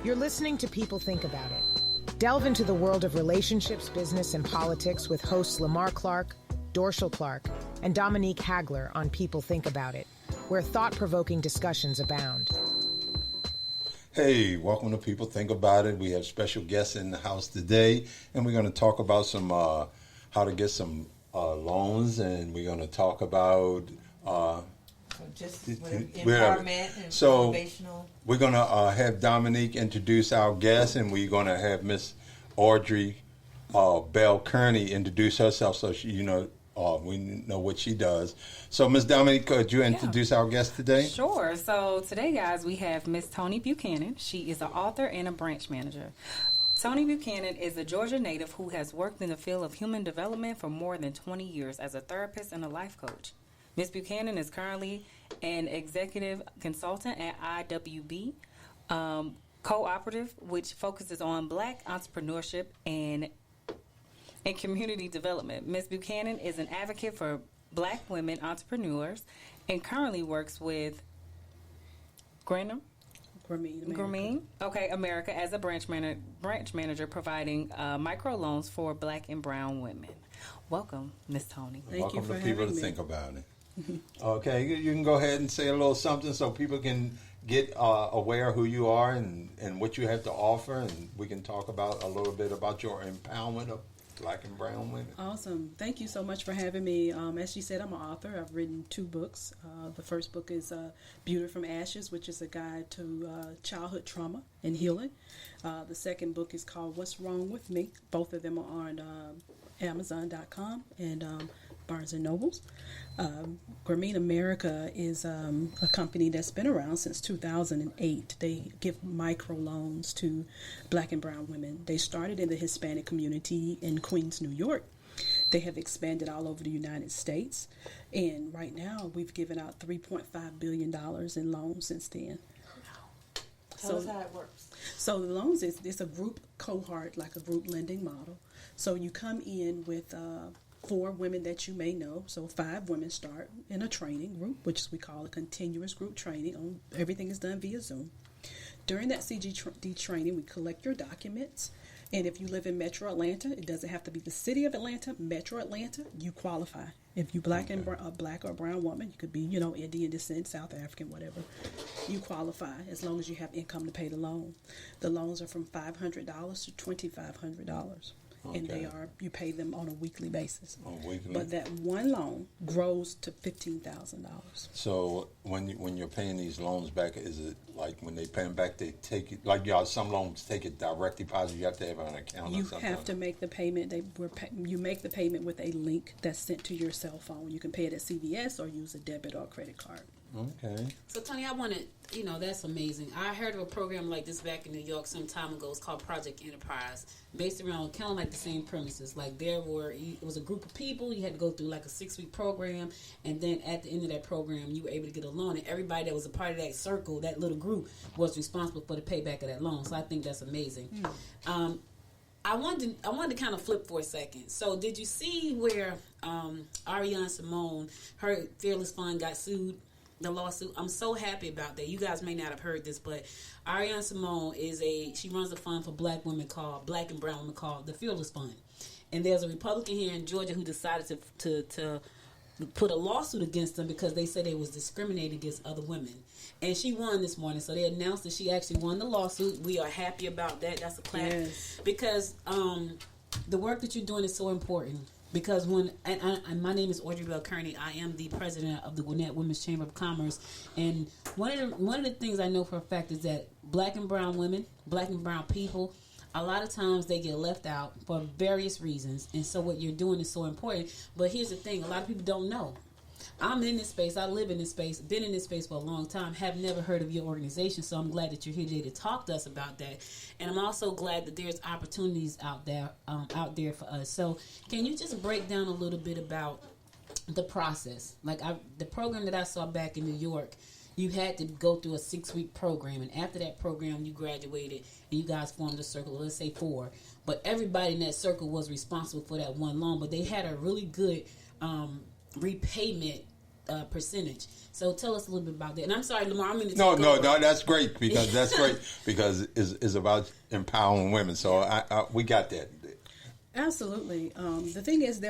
You're listening to People Think About It. Delve into the world of relationships, business, and politics with hosts Lamar Clark, Dorshell Clark, and Dominique Hagler on People Think About It, where thought-provoking discussions abound. Hey, welcome to People Think About It. We have special guests in the house today, and we're going to talk about some how to get some loans, and we're going to talk about empowerment and motivational. We're going to have Dominique introduce our guest, and we're going to have Miss Aurdrey Bell Kearney introduce herself, so she, we know what she does. So, Miss Dominique, could you introduce our guest today? Sure. So today, guys, we have Miss Toni Buchanan. She is an author and a branch manager. Toni Buchanan is a Georgia native who has worked in the field of human development for more than 20 years as a therapist and a life coach. Ms. Buchanan is currently an executive consultant at IWB Cooperative, which focuses on Black entrepreneurship and community development. Ms. Buchanan is an advocate for Black women entrepreneurs and currently works with Grameen America as a branch manager providing microloans for Black and brown women. Welcome, Ms. Toni. Thank you for having me. Welcome to People to Think About It. Okay, you can go ahead and say a little something so people can get aware of who you are and what you have to offer, and we can talk about a little bit about your empowerment of Black and brown women. Awesome. Thank you so much for having me. As she said, I'm an author. I've written 2 books. The first book is Beauty from Ashes, which is a guide to childhood trauma and healing. The second book is called What's Wrong With Me. Both of them are on Amazon.com and Barnes & Nobles. Grameen America is a company that's been around since 2008. They give microloans to Black and brown women. They started in the Hispanic community in Queens, New York. They have expanded all over the United States. And right now, we've given out $3.5 billion in loans since then. Tell us how it works. So the loans it's a group cohort, like a group lending model. So you come in with 4 women that you may know. So 5 women start in a training group, which we call a continuous group training. Everything is done via Zoom. During that CGD training, we collect your documents. And if you live in Metro Atlanta, it doesn't have to be the city of Atlanta, Metro Atlanta, you qualify. If you're black and a black or brown woman, you could be, Indian descent, South African, whatever. You qualify as long as you have income to pay the loan. The loans are from $500 to $2,500. Okay. And you pay them on a weekly basis. But that one loan grows to $15,000. So when you're paying these loans back, is it like when they pay them back, they take it, like some loans take it direct deposit, you have to have an account or something? You have to make the payment. You make the payment with a link that's sent to your cell phone. You can pay it at CVS or use a debit or credit card. Okay. So, Toni, I wanted, that's amazing. I heard of a program like this back in New York some time ago. It's called Project Enterprise, based around kind of like the same premises. Like it was a group of people. You had to go through like a 6-week program, and then at the end of that program, you were able to get a loan. And everybody that was a part of that circle, that little group, was responsible for the payback of that loan. So I think that's amazing. I wanted to kind of flip for a second. So did you see where Ariane Simone, her Fearless Fund, got sued? The lawsuit. I'm so happy about that. You guys may not have heard this, but Ariane Simone she runs a fund for Black and brown women called the Fearless Fund. And there's a Republican here in Georgia who decided to put a lawsuit against them because they said they was discriminating against other women. And she won this morning, so they announced that she actually won the lawsuit. We are happy about that. That's a clap. Yes. Because the work that you're doing is so important. Because my name is Aurdrey Bell Kearney. I am the president of the Gwinnett Women's Chamber of Commerce, and one of the things I know for a fact is that Black and brown women, Black and brown people, a lot of times they get left out for various reasons, and so what you're doing is so important. But here's the thing: a lot of people don't know. I'm in this space. I live in this space. Been in this space for a long time. Have never heard of your organization. So I'm glad that you're here today to talk to us about that. And I'm also glad that there's opportunities out there for us. So can you just break down a little bit about the process? Like the program that I saw back in New York, you had to go through a 6-week program. And after that program, you graduated and you guys formed a circle, let's say 4. But everybody in that circle was responsible for that one loan. But they had a really good repayment percentage. So tell us a little bit about that. And I'm sorry, Lamar, I'm going to No, that's great because it's about empowering women. So we got that. Absolutely. The thing is,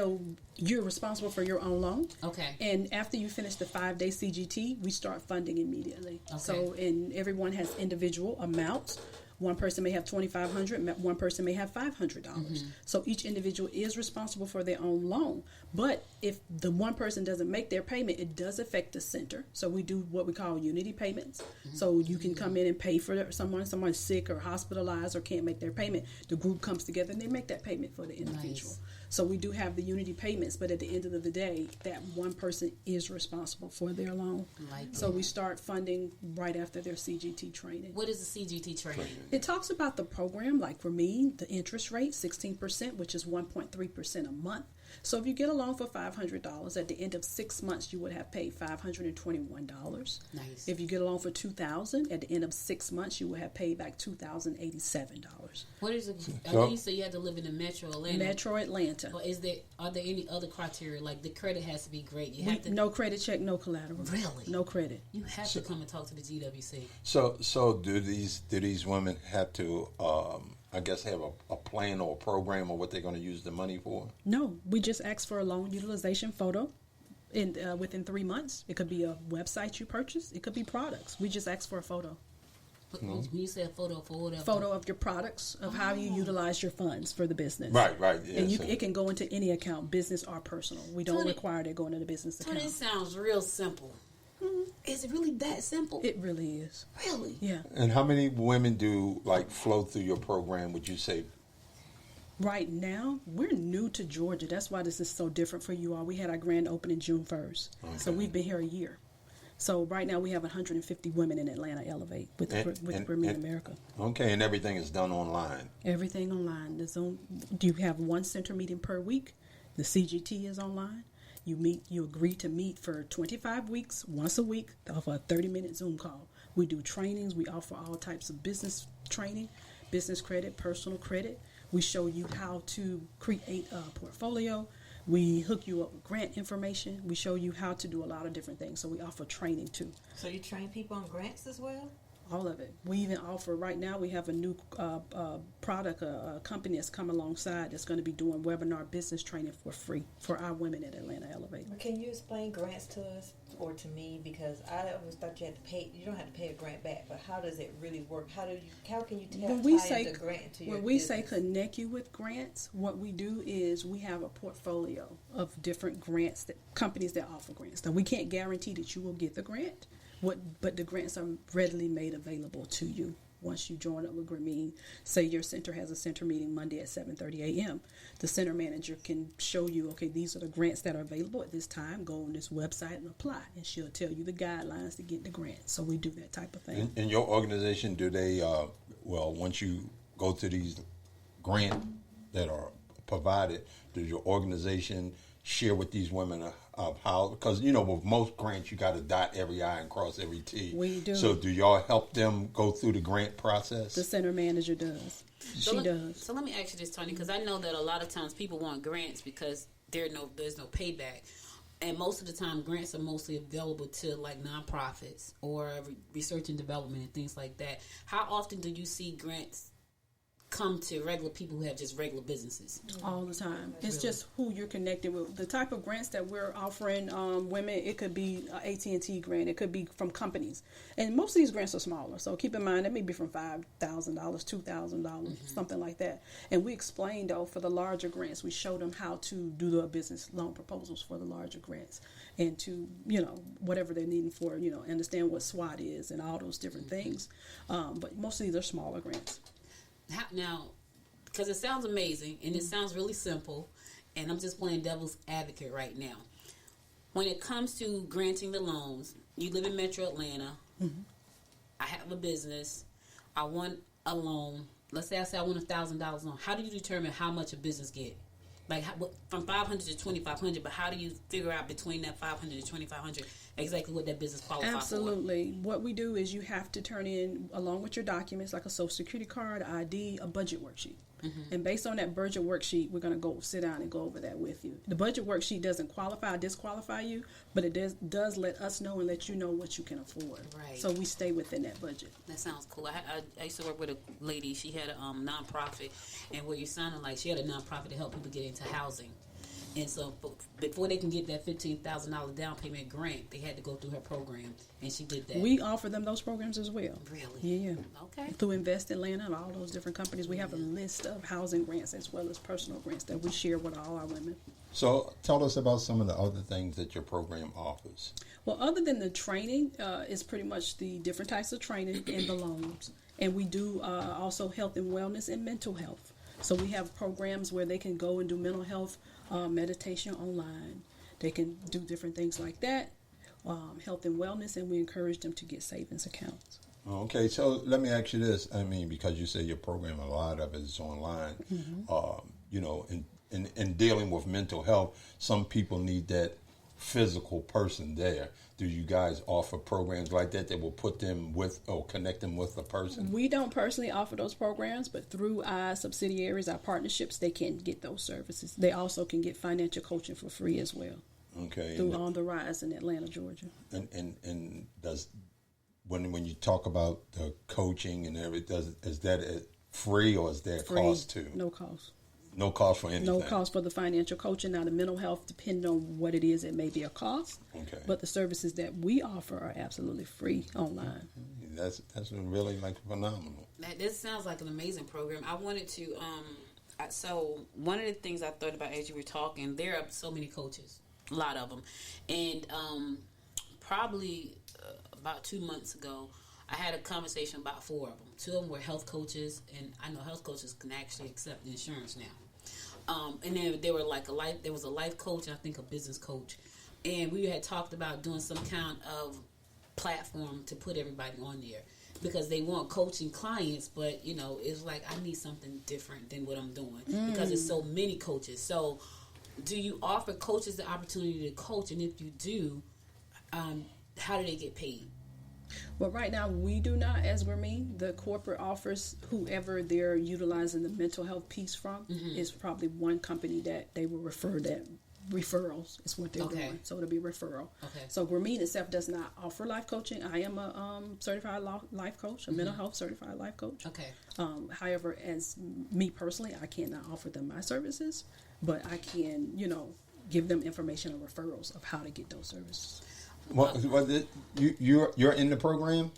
you're responsible for your own loan. Okay. And after you finish the 5-day CGT, we start funding immediately. Okay. So, and everyone has individual amounts. One person may have $2,500. One person may have $500. So each individual is responsible for their own loan. But if the one person doesn't make their payment, it does affect the center. So we do what we call unity payments. So you can come in and pay for someone's sick or hospitalized or can't make their payment. The group comes together and they make that payment for the individual. Nice. So we do have the unity payments, but at the end of the day, that one person is responsible for their loan. So we start funding right after their CGT training. What is the CGT training? It talks about the program, like for me, the interest rate, 16%, which is 1.3% a month. So if you get a loan for $500, at the end of 6 months, you would have paid $521. Nice. If you get a loan for $2,000, at the end of 6 months, you would have paid back $2,087. What is it? I know you said you had to live in the Metro Atlanta. Metro Atlanta. Or are there any other criteria? Like the credit has to be great. No credit check, no collateral. Really? No credit. You have to come and talk to the GWC. So do these women have to? I guess have a plan or a program or what they're going to use the money for? No, we just ask for a loan utilization photo within 3 months. It could be a website you purchase. It could be products. We just ask for a photo. When you say a photo for whatever? Photo of your products, of how you utilize your funds for the business. Right. Yeah, and it can go into any account, business or personal. We don't require that going into the business account. This sounds real simple. Is it really that simple? It really is. Really? Yeah. And how many women do flow through your program, would you say? Right now, we're new to Georgia. That's why this is so different for you all. We had our grand opening June 1st. Okay. So we've been here a year. So right now we have 150 women in Atlanta Elevate with Premier America. Okay, and everything is done online? Everything online. You have one center meeting per week. The CGT is online. You agree to meet for 25 weeks, once a week, off a 30-minute Zoom call. We do trainings. We offer all types of business training, business credit, personal credit. We show you how to create a portfolio. We hook you up with grant information. We show you how to do a lot of different things. So we offer training too. So you train people on grants as well? All of it. We even offer, right now we have a new product, a company that's come alongside that's going to be doing webinar business training for free for our women at Atlanta Elevate. Can you explain grants to us or to me? Because I always thought you had to pay, you don't have to pay a grant back, but how does it really work? How can you tie the grant to your When we say connect you with grants, what we do is we have a portfolio of different grants, companies that offer grants. Now we can't guarantee that you will get the grant. But the grants are readily made available to you once you join up with Grameen. Say your center has a center meeting Monday at 7:30 a.m. The center manager can show you, okay, these are the grants that are available at this time. Go on this website and apply, and she'll tell you the guidelines to get the grant. So we do that type of thing. In your organization, do they, once you go to these grants that are provided, does your organization share with these women of how, because with most grants you got to dot every I and cross every T. We do. So do y'all help them go through the grant process? The center manager does. She does. So let me ask you this, Toni, because I know that a lot of times people want grants because there's no payback, and most of the time grants are mostly available to like nonprofits or research and development and things like that. How often do you see grants come to regular people who have just regular businesses? All the time. It's just who you're connected with. The type of grants that we're offering women, it could be an AT&T grant. It could be from companies. And most of these grants are smaller. So keep in mind, it may be from $5,000, $2,000, something like that. And we explain, though, for the larger grants, we show them how to do the business loan proposals for the larger grants. And to, whatever they're needing for, understand what SWOT is and all those different things. But most of these are smaller grants. Now, because it sounds amazing and it sounds really simple, and I'm just playing devil's advocate right now. When it comes to granting the loans, you live in Metro Atlanta. Mm-hmm. I have a business. I want a loan. Let's say I want $1,000 loan. How do you determine how much a business get? Like from $500 to $2,500, but how do you figure out between that $500 to $2,500 exactly what that business qualifies for. Absolutely. What we do is you have to turn in, along with your documents, like a social security card, ID, a budget worksheet. And based on that budget worksheet, we're going to go sit down and go over that with you. The budget worksheet doesn't disqualify you, but it does let us know and let you know what you can afford. Right. So we stay within that budget. That sounds cool. I used to work with a lady. She had a nonprofit, and what you're sounding like, she had a nonprofit to help people get into housing. And so before they can get that $15,000 down payment grant, they had to go through her program, and she did that. We offer them those programs as well. Really? Yeah. Okay. Through Invest Atlanta and all those different companies, we have a list of housing grants as well as personal grants that we share with all our women. So tell us about some of the other things that your program offers. Well, other than the training, it's pretty much the different types of training and the loans. And we do also health and wellness and mental health. So we have programs where they can go and do mental health meditation online. They can do different things like that, health and wellness, and we encourage them to get savings accounts. Okay, so let me ask you this. I mean, because you say your program, a lot of it is online. You know, in dealing with mental health, some people need that physical person there. Do you guys offer programs like that will put them with or connect them with a person? We don't personally offer those programs, but through our subsidiaries, our partnerships, they can get those services. They also can get financial coaching for free as well. Okay. Through On the Rise in Atlanta, Georgia. And does when you talk about the coaching and everything, is that free or is there a cost too? No cost. No cost for anything? No cost for the financial coaching. Now, the mental health, depending on what it is, it may be a cost. Okay. But the services that we offer are absolutely free online. That's really phenomenal. This sounds like an amazing program. I wanted to, so one of the things I thought about as you were talking, there are so many coaches, a lot of them. And probably about 2 months ago, I had a conversation about 4 of them. 2 of them were health coaches, and I know health coaches can actually accept insurance now. And then there was a life coach and I think a business coach. And we had talked about doing some kind of platform to put everybody on there because they want coaching clients, but it's like I need something different than what I'm doing because there's so many coaches. So do you offer coaches the opportunity to coach? And if you do, how do they get paid? Well, right now we do not, as we're the corporate offers whoever they're utilizing the mental health piece from is probably one company that they will refer that referrals is what they're doing. So it'll be referral. Okay. So Grameen itself does not offer life coaching. I am a certified life coach, a mental health certified life coach. Okay. However, as me personally, I cannot offer them my services, but I can, give them information or referrals of how to get those services. Well, you're in the program?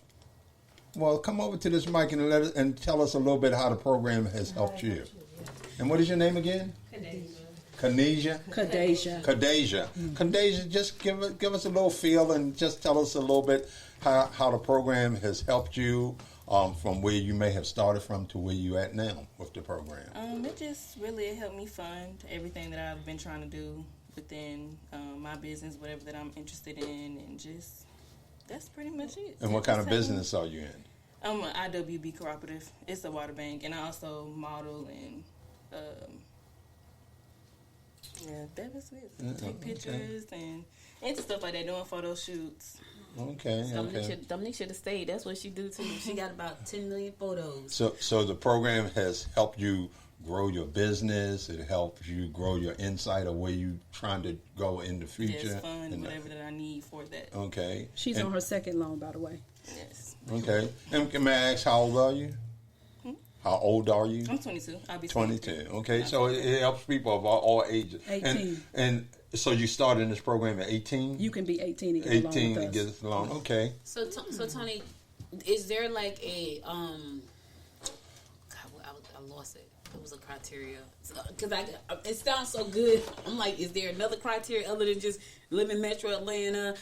Well, come over to this mic and tell us a little bit how the program has helped you. And what is your name again? Khadijah. Khadijah, just give us a little feel and just tell us a little bit how the program has helped you from where you may have started from to where you at now with the program. It just really helped me fund everything that I've been trying to do within my business, whatever that I'm interested in, and just that's pretty much it. And what kind of business are you in? I'm an IWB cooperative. It's a water bank, and I also model and that was it. Take pictures and into stuff like that, doing photo shoots. Okay. Dominique should have stayed. That's what she do too. She got about 10 million photos. So the program has helped you grow your business. It helps you grow your insight of where you trying to go in the future. Yes, fund and whatever that I need for that. Okay. She's on her second loan, by the way. Yes. Okay. And may I ask, how old are you? How old are you? I'm 22. I'll be 22. Okay, so it helps people of all ages. 18. And so you started in this program at 18? You can be 18 and get 18 a loan with and get a loan. Okay. So Toni, is there like a I lost it. It was a criteria because it sounds so good. I'm like, is there another criteria other than just live in Metro Atlanta,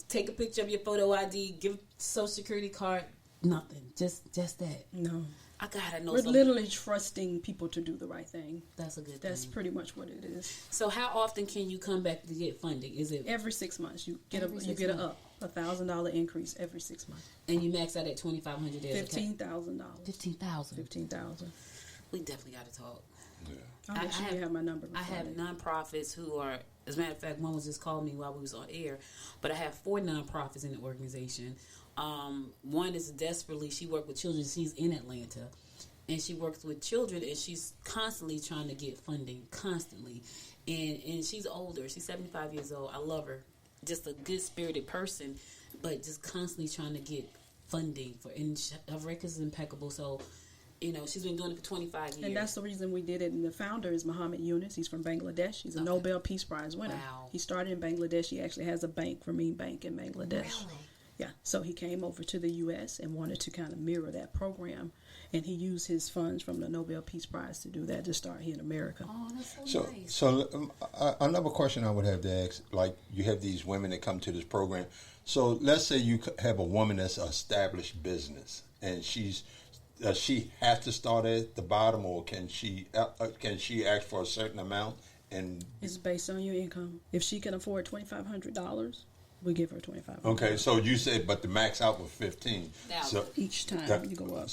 take a picture of your photo ID, give Social Security card? Nothing. Just that. No. I gotta know. We're literally trusting people to do the right thing. That's a good thing. That's pretty much what it is. So how often can you come back to get funding? Is it every 6 months? You get $1,000 increase every 6 months. And you max out at $2,500. $15,000. $15,000. $15,000. We definitely got to talk. I'll make sure you have my number. I have nonprofits who are, as a matter of fact, one was just called me while we was on air, but I have 4 nonprofits in the organization. One is desperately, she worked with children. She's in Atlanta, and she works with children, and she's constantly trying to get funding, constantly. And she's older. She's 75 years old. I love her. Just a good-spirited person, but just constantly trying to get funding for, and her record is impeccable. So, she's been doing it for 25 years. And that's the reason we did it. And the founder is Muhammad Yunus. He's from Bangladesh. He's a Nobel Peace Prize winner. Wow. He started in Bangladesh. He actually has a bank, Ramin Bank, in Bangladesh. Really? Yeah. So he came over to the U.S. and wanted to kind of mirror that program. And he used his funds from the Nobel Peace Prize to do that, to start here in America. Oh, that's so nice. So another question I would have to ask, like you have these women that come to this program. So let's say you have a woman that's an established business, and does she have to start at the bottom, or can she ask for a certain amount? And it's based on your income. If she can afford $2,500, we give her $2,500. Okay, so you said, but the max out was $15,000. So each time you go up.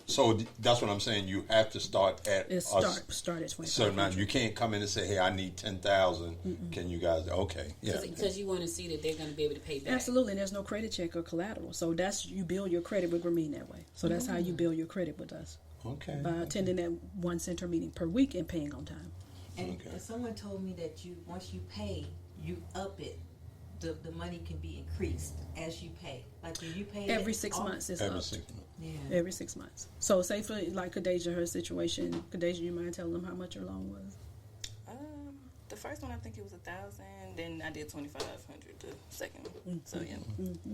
So that's what I'm saying. You have to start at start at $2,500. Certain amount. You can't come in and say, "Hey, I need $10,000." Can you guys? Okay, yeah. Because you want to see that they're going to be able to pay back. Absolutely, and there's no credit check or collateral. So you build your credit with Ramin that way. So that's how you build your credit with us. Okay. By attending that one center meeting per week and paying on time. And someone told me that once you pay, you up it. The money can be increased as you pay. Like when you pay every 6 months, it's every up. 6 months. Yeah. Every 6 months. So say for like Khadijah, her situation. Khadijah, you mind telling them how much her loan was? The first one I think it was $1,000. Then I did $2,500 the second one. So yeah. Mm-hmm.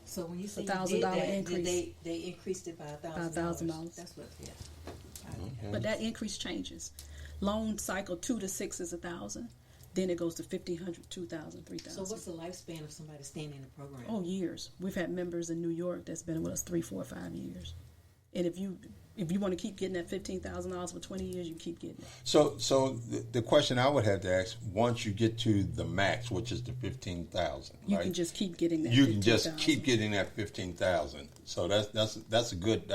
So when you say $1,000 increase, they increased it by $1,000. That's what. Yeah. Okay. But that increase changes. Loan cycle 2 to 6 is $1,000. Then it goes to $1,500, $2,000, $3,000. So what's the lifespan of somebody staying in the program? Oh, years. We've had members in New York that's been with us 3, 4, 5 years. And if you want to keep getting that $15,000 for 20 years, you keep getting it. So the question I would have to ask: once you get to the max, which is the $15,000, you can just keep getting that. You can just keep getting that $15,000. So that's good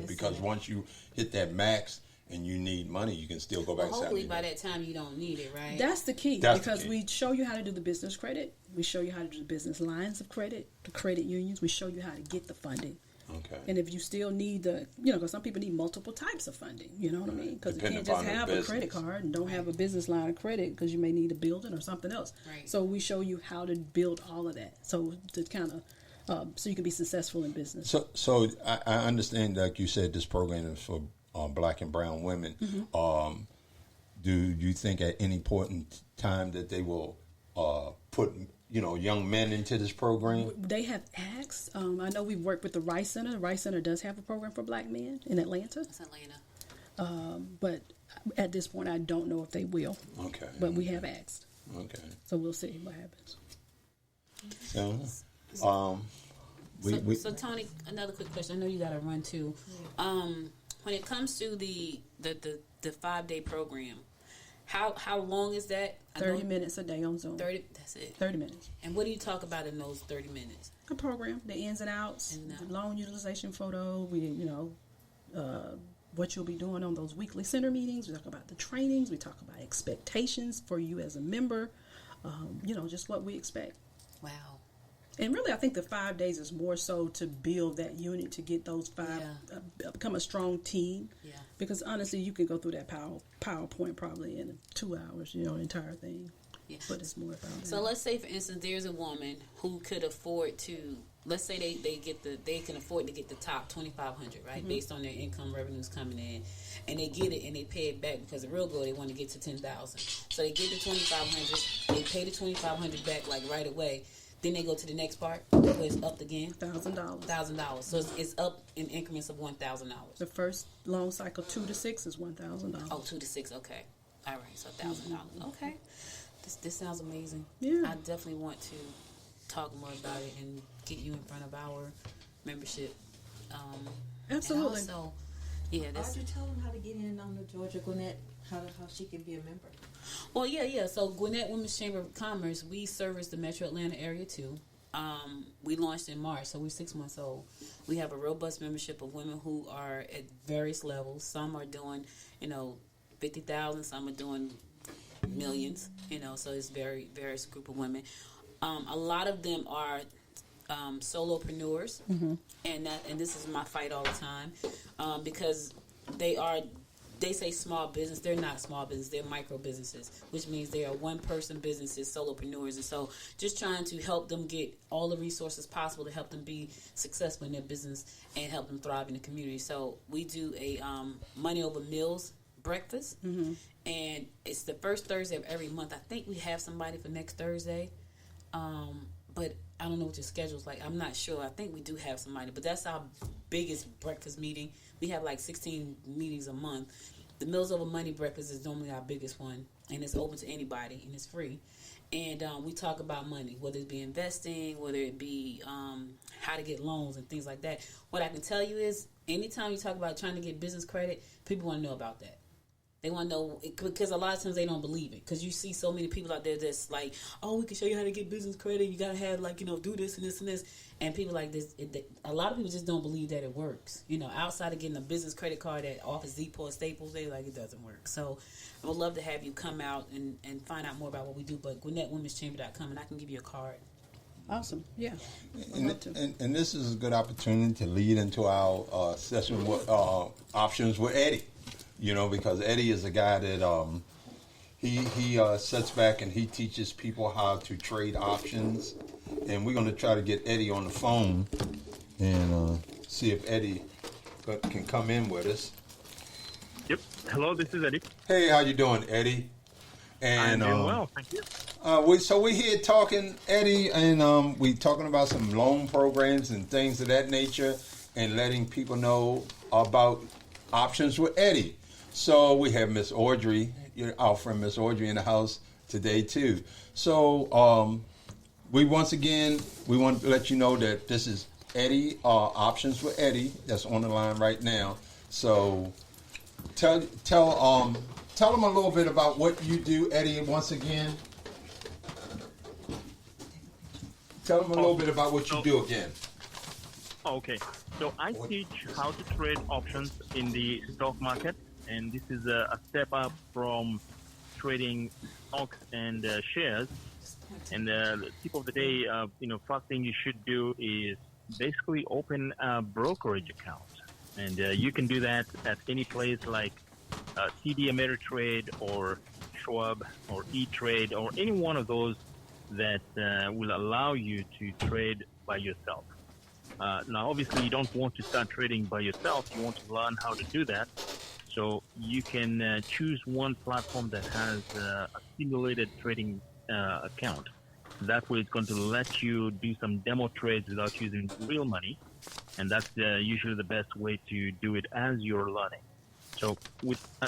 because once you hit that max and you need money, you can still go back. Hopefully by that time you don't need it, right? That's the key because we show you how to do the business credit. We show you how to do the business lines of credit, the credit unions. We show you how to get the funding. Okay. And if you still need because some people need multiple types of funding, you know what I mean? Because you can't just have a credit card and don't have a business line of credit because you may need a building or something else. Right. So we show you how to build all of that. So to kind of, so you can be successful in business. So I understand, like you said, this program is for Black and brown women. Mm-hmm. Do you think at any point in time that they will put young men into this program? They have asked. I know we've worked with the Rice Center. The Rice Center does have a program for black men in Atlanta. That's Atlanta. But at this point, I don't know if they will. Okay. But we have asked. Okay. So we'll see what happens. So Toni, another quick question. I know you got to run too. When it comes to the 5-day program, how long is that? 30 minutes a day on Zoom. 30. That's it. 30 minutes. And what do you talk about in those 30 minutes? A program, the ins and outs, the loan utilization photo. What you'll be doing on those weekly center meetings. We talk about the trainings. We talk about expectations for you as a member. Just what we expect. Wow. And really, I think the 5 days is more so to build that unit, to get those become a strong team. Yeah. Because honestly, you can go through that PowerPoint probably in 2 hours, the entire thing. Yeah. But it's more about So let's say, for instance, there's a woman who could afford to, let's say they can afford to get the top 2,500, right, Mm-hmm. based on their income revenues coming in, and they get it and they pay it back because the real goal they want to get to 10,000. So they get the 2,500, they pay the 2,500 back like right away. Then they go to the next part where it's up again. $1,000. So it's up in increments of $1,000. The first loan cycle 2 to 6 is $1,000. Oh, 2 to 6. Okay. All right. So $1,000. Okay. This sounds amazing. Yeah. I definitely want to talk more about it and get you in front of our membership. Absolutely. And also, yeah. How'd you tell them how to get in on the Georgia Gwinnett? How she can be a member? Well, yeah. So Gwinnett Women's Chamber of Commerce, we service the Metro Atlanta area too. We launched in March, so we're 6 months old. We have a robust membership of women who are at various levels. Some are doing, 50,000. Some are doing millions. So it's various group of women. A lot of them are solopreneurs, and this is my fight all the time, because they say small business. They're not small business. They're micro businesses, which means they are one-person businesses, solopreneurs. And so just trying to help them get all the resources possible to help them be successful in their business and help them thrive in the community. So we do a Money Over Meals breakfast, and it's the first Thursday of every month. I think we have somebody for next Thursday, but I don't know what your schedule's like. I'm not sure. I think we do have somebody, but that's our biggest breakfast meeting. We have like 16 meetings a month. The Meals Over Money breakfast is normally our biggest one, and it's open to anybody, and it's free. And we talk about money, whether it be investing, whether it be how to get loans and things like that. What I can tell you is, anytime you talk about trying to get business credit, people want to know about that. They want to know, because a lot of times they don't believe it. Because you see so many people out there that's like, oh, we can show you how to get business credit. You got to have, do this and this and this. And people like this, a lot of people just don't believe that it works. Outside of getting a business credit card at Office Depot or Staples, they it doesn't work. So I would love to have you come out and find out more about what we do. But GwinnettWomen'sChamber.com, and I can give you a card. Awesome. Yeah. And this is a good opportunity to lead into our session with options with Eddie. Because Eddie is a guy that he sits back and he teaches people how to trade options. And we're going to try to get Eddie on the phone and see if Eddie can come in with us. Yep. Hello, this is Eddie. Hey, how you doing, Eddie? And I'm doing well, thank you. We're here talking, Eddie, and we talking about some loan programs and things of that nature, and letting people know about options with Eddie. So we have Miss Aurdrey, our friend Miss Aurdrey, in the house today too. So we want to let you know that this is Eddie, Options with Eddie, that's on the line right now. So tell them a little bit about what you do, Eddie. Once again, tell them a little bit about what you do again. Okay, so I teach how to trade options in the stock market, and this is a step up from trading stocks and shares. And the tip of the day, first thing you should do is basically open a brokerage account. And you can do that at any place like TD Ameritrade or Schwab or E-Trade or any one of those that will allow you to trade by yourself. Now, obviously, you don't want to start trading by yourself. You want to learn how to do that. So you can choose one platform that has a simulated trading account. That way it's going to let you do some demo trades without using real money. And that's usually the best way to do it as you're learning. So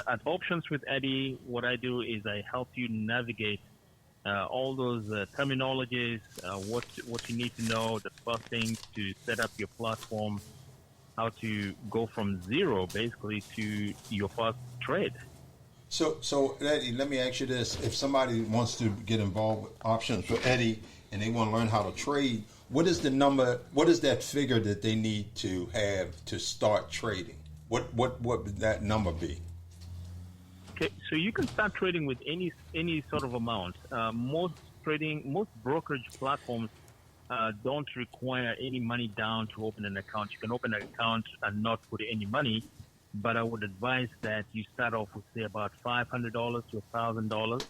at Options with Eddie, what I do is I help you navigate all those terminologies, what you need to know, the first thing to set up your platform, how to go from zero basically to your first trade. So Eddie, let me ask you this. If somebody wants to get involved with Options with Eddie and they want to learn how to trade, what is that figure that they need to have to start trading? What would that number be? Okay, so you can start trading with any sort of amount. Most brokerage platforms don't require any money down to open an account. You can open an account and not put any money, but I would advise that you start off with, say, about $500 to $1,000.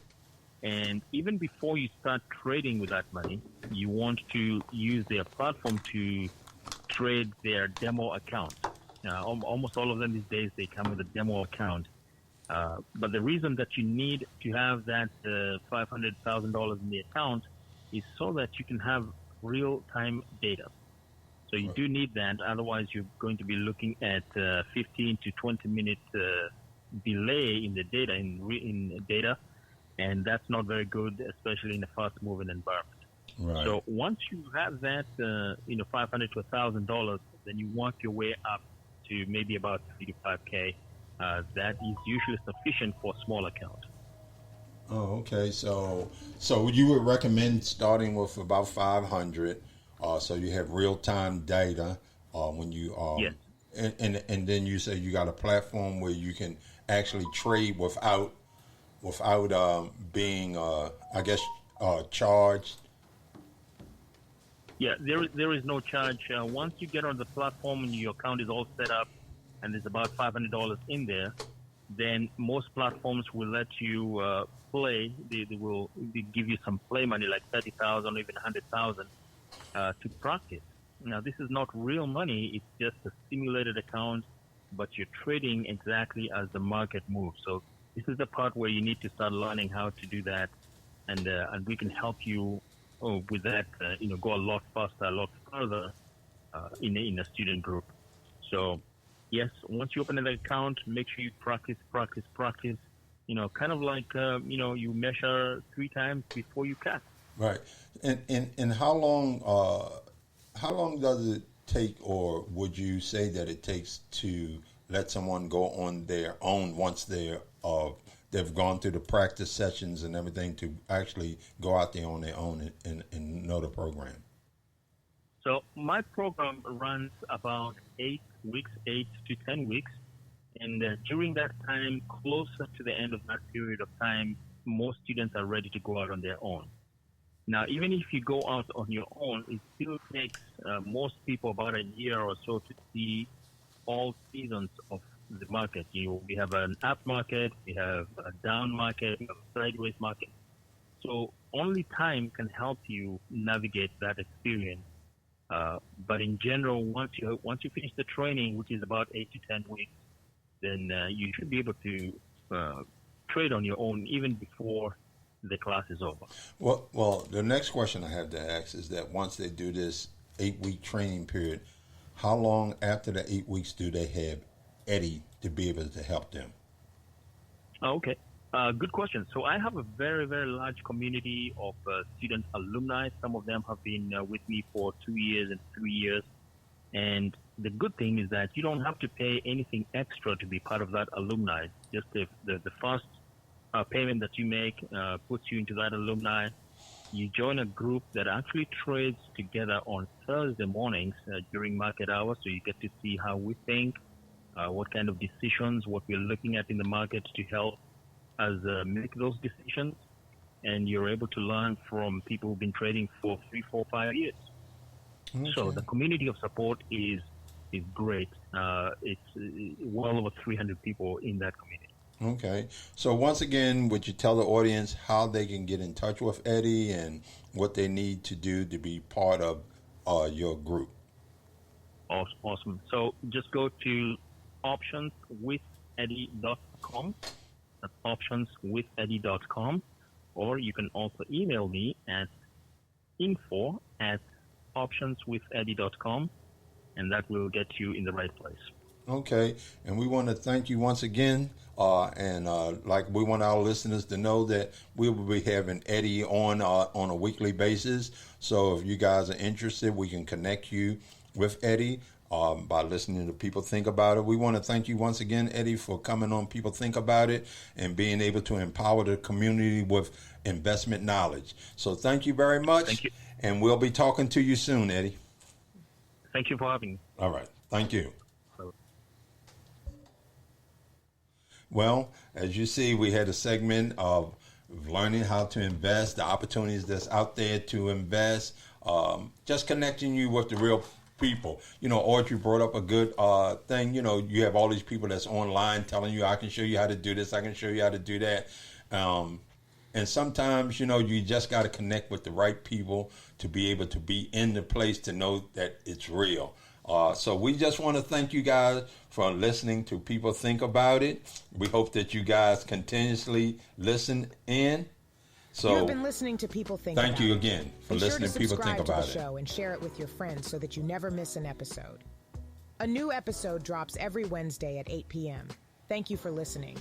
And even before you start trading with that money, you want to use their platform to trade their demo account. Almost all of them these days, they come with a demo account. But the reason that you need to have that $500,000 in the account is so that you can have real-time data. So you do need that. Otherwise, you're going to be looking at 15 to 20-minute delay in the data, in data, and that's not very good, especially in a fast-moving environment. Right. So once you have that, $500 to $1,000, then you work your way up to maybe about $3 to $5K. That is usually sufficient for a small account. Oh, okay. So you would recommend starting with about 500, so you have real-time data when you Yes. And then you say you got a platform where you can actually trade without being, I guess, charged. Yeah, there is no charge. Once you get on the platform and your account is all set up, and there's about $500 in there, then most platforms will let you play. They give you some play money, like $30,000 or even $100,000 to practice. Now, this is not real money. It's just a simulated account, but you're trading exactly as the market moves. So this is the part where you need to start learning how to do that, and we can help you with that. Go a lot faster, a lot further in a student group. So yes, once you open an account, make sure you practice. Kind of like you measure 3 times before you cast. Right, and how long does it take, or would you say that it takes to let someone go on their own once they've gone through the practice sessions and everything to actually go out there on their own and know the program? So my program runs about 8 weeks, 8 to 10 weeks. And during that time, closer to the end of that period of time, most students are ready to go out on their own. Now, even if you go out on your own, it still takes most people about a year or so to see all seasons of the market. We have an up market, we have a down market, we have a sideways market. So only time can help you navigate that experience. But in general, once you finish the training, which is about 8 to 10 weeks, then you should be able to trade on your own even before the class is over. Well, the next question I have to ask is that once they do this 8-week training period, how long after the 8 weeks do they have Eddie to be able to help them? Okay. Good question. So I have a very, very large community of student alumni. Some of them have been with me for 2 years and 3 years. And the good thing is that you don't have to pay anything extra to be part of that alumni. Just the first payment that you make puts you into that alumni. You join a group that actually trades together on Thursday mornings during market hours, so you get to see how we think, what kind of decisions, what we're looking at in the market to help us make those decisions. And you're able to learn from people who've been trading for 3, 4, 5 years. Okay. So the community of support is great. It's well over 300 people in that community. Okay. So once again, would you tell the audience how they can get in touch with Eddie and what they need to do to be part of your group? Awesome. So just go to optionswitheddie.com. That's optionswitheddie.com. Or you can also email me at info@optionswitheddie.com, and that will get you in the right place. Okay, and we want to thank you once again, and like we want our listeners to know that we will be having Eddie on a weekly basis. So if you guys are interested, we can connect you with Eddie by listening to People Think About It. We want to thank you once again, Eddie, for coming on People Think About It and being able to empower the community with investment knowledge. So thank you very much. Thank you. And we'll be talking to you soon, Eddie. Thank you for having me. All right. Thank you. Well, as you see, we had a segment of learning how to invest, the opportunities that's out there to invest, just connecting you with the real people. Aurdrey brought up a good thing. You have all these people that's online telling you, I can show you how to do this, I can show you how to do that. And sometimes, you just got to connect with the right people to be able to be in the place to know that it's real. So we just want to thank you guys for listening to People Think About It. We hope that you guys continuously listen in. So you've been listening to People Think About It. Thank you again for listening to People Think About It. Be sure to subscribe to the show and share it with your friends so that you never miss an episode. A new episode drops every Wednesday at 8 p.m. Thank you for listening.